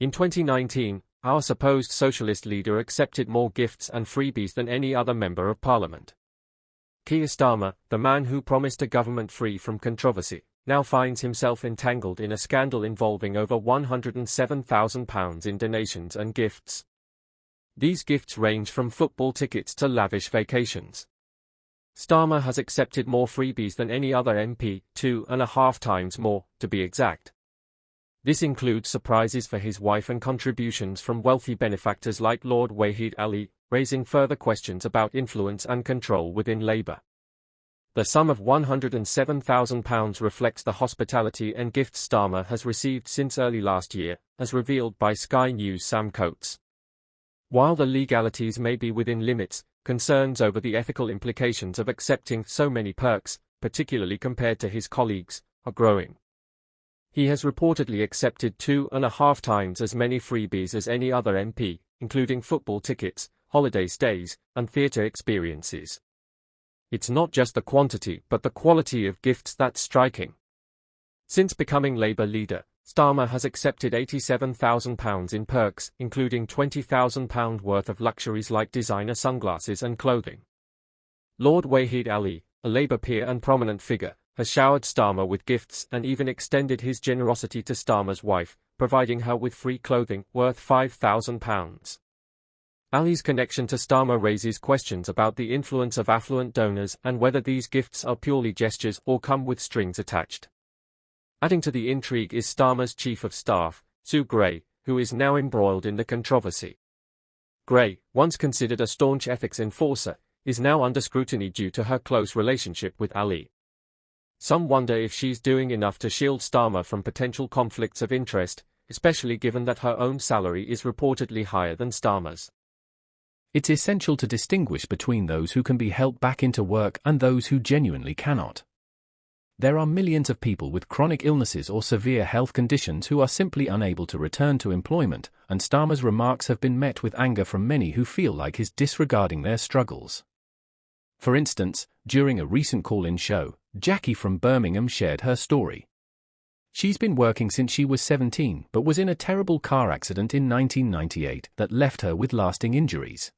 In 2019, our supposed socialist leader accepted more gifts and freebies than any other member of parliament. Keir Starmer, the man who promised a government free from controversy, now finds himself entangled in a scandal involving over £107,000 in donations and gifts. These gifts range from football tickets to lavish vacations. Starmer has accepted more freebies than any other MP, 2.5 times more, to be exact. This includes surprises for his wife and contributions from wealthy benefactors like Lord Wahid Ali, raising further questions about influence and control within Labour. The sum of £107,000 reflects the hospitality and gifts Starmer has received since early last year, as revealed by Sky News' Sam Coates. While the legalities may be within limits, concerns over the ethical implications of accepting so many perks, particularly compared to his colleagues, are growing. He has reportedly accepted 2.5 times as many freebies as any other MP, including football tickets, holiday stays, and theatre experiences. It's not just the quantity but the quality of gifts that's striking. Since becoming Labour leader, Starmer has accepted £87,000 in perks, including £20,000 worth of luxuries like designer sunglasses and clothing. Lord Wahid Ali, a Labour peer and prominent figure, has showered Starmer with gifts and even extended his generosity to Starmer's wife, providing her with free clothing worth £5,000. Ali's connection to Starmer raises questions about the influence of affluent donors and whether these gifts are purely gestures or come with strings attached. Adding to the intrigue is Starmer's chief of staff, Sue Gray, who is now embroiled in the controversy. Gray, once considered a staunch ethics enforcer, is now under scrutiny due to her close relationship with Ali. Some wonder if she's doing enough to shield Starmer from potential conflicts of interest, especially given that her own salary is reportedly higher than Starmer's. It's essential to distinguish between those who can be helped back into work and those who genuinely cannot. There are millions of people with chronic illnesses or severe health conditions who are simply unable to return to employment, and Starmer's remarks have been met with anger from many who feel like he's disregarding their struggles. For instance, during a recent call-in show, Jackie from Birmingham shared her story. She's been working since she was 17 but was in a terrible car accident in 1998 that left her with lasting injuries.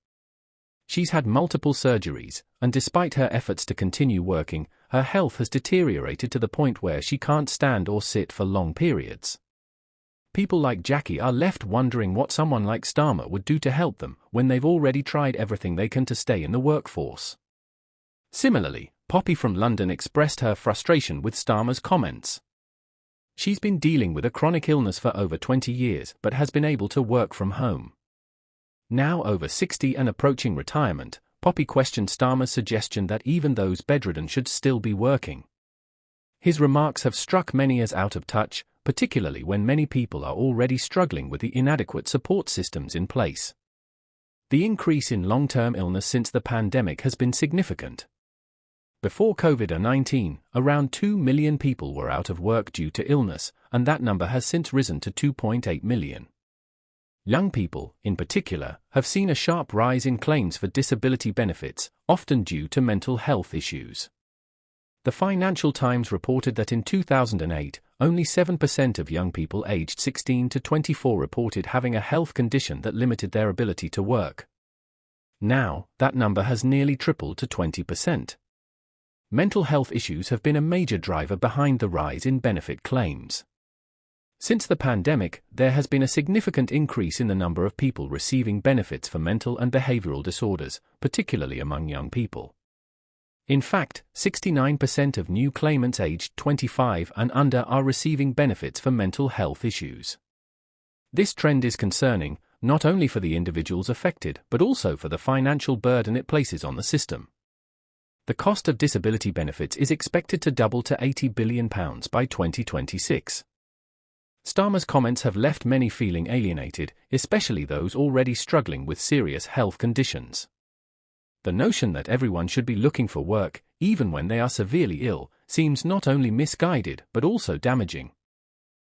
She's had multiple surgeries, and despite her efforts to continue working, her health has deteriorated to the point where she can't stand or sit for long periods. People like Jackie are left wondering what someone like Starmer would do to help them when they've already tried everything they can to stay in the workforce. Similarly, Poppy from London expressed her frustration with Starmer's comments. She's been dealing with a chronic illness for over 20 years but has been able to work from home. Now over 60 and approaching retirement, Poppy questioned Starmer's suggestion that even those bedridden should still be working. His remarks have struck many as out of touch, particularly when many people are already struggling with the inadequate support systems in place. The increase in long-term illness since the pandemic has been significant. Before COVID-19, around 2 million people were out of work due to illness, and that number has since risen to 2.8 million. Young people, in particular, have seen a sharp rise in claims for disability benefits, often due to mental health issues. The Financial Times reported that in 2008, only 7% of young people aged 16 to 24 reported having a health condition that limited their ability to work. Now, that number has nearly tripled to 20%. Mental health issues have been a major driver behind the rise in benefit claims. Since the pandemic, there has been a significant increase in the number of people receiving benefits for mental and behavioral disorders, particularly among young people. In fact, 69% of new claimants aged 25 and under are receiving benefits for mental health issues. This trend is concerning, not only for the individuals affected but also for the financial burden it places on the system. The cost of disability benefits is expected to double to £80 billion by 2026. Starmer's comments have left many feeling alienated, especially those already struggling with serious health conditions. The notion that everyone should be looking for work, even when they are severely ill, seems not only misguided but also damaging.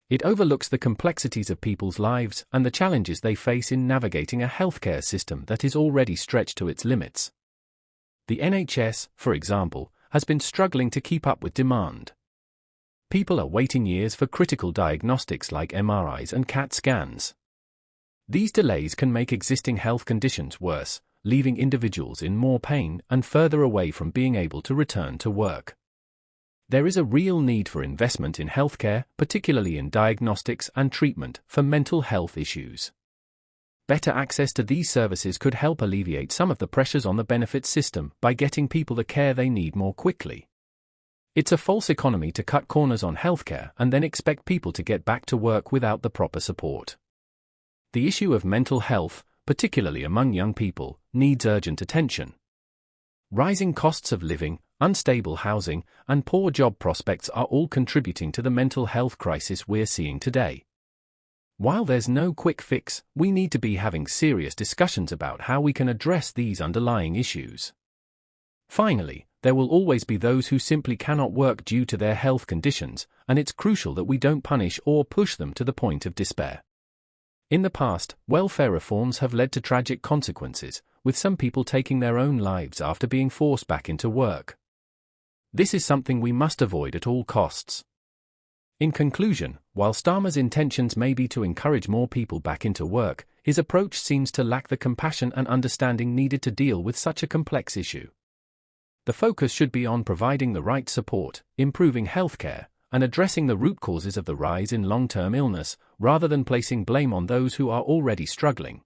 It overlooks the complexities of people's lives and the challenges they face in navigating a healthcare system that is already stretched to its limits. The NHS, for example, has been struggling to keep up with demand. People are waiting years for critical diagnostics like MRIs and CAT scans. These delays can make existing health conditions worse, leaving individuals in more pain and further away from being able to return to work. There is a real need for investment in healthcare, particularly in diagnostics and treatment for mental health issues. Better access to these services could help alleviate some of the pressures on the benefits system by getting people the care they need more quickly. It's a false economy to cut corners on healthcare and then expect people to get back to work without the proper support. The issue of mental health, particularly among young people, needs urgent attention. Rising costs of living, unstable housing, and poor job prospects are all contributing to the mental health crisis we're seeing today. While there's no quick fix, we need to be having serious discussions about how we can address these underlying issues. Finally, there will always be those who simply cannot work due to their health conditions, and it's crucial that we don't punish or push them to the point of despair. In the past, welfare reforms have led to tragic consequences, with some people taking their own lives after being forced back into work. This is something we must avoid at all costs. In conclusion, while Starmer's intentions may be to encourage more people back into work, his approach seems to lack the compassion and understanding needed to deal with such a complex issue. The focus should be on providing the right support, improving healthcare, and addressing the root causes of the rise in long-term illness, rather than placing blame on those who are already struggling.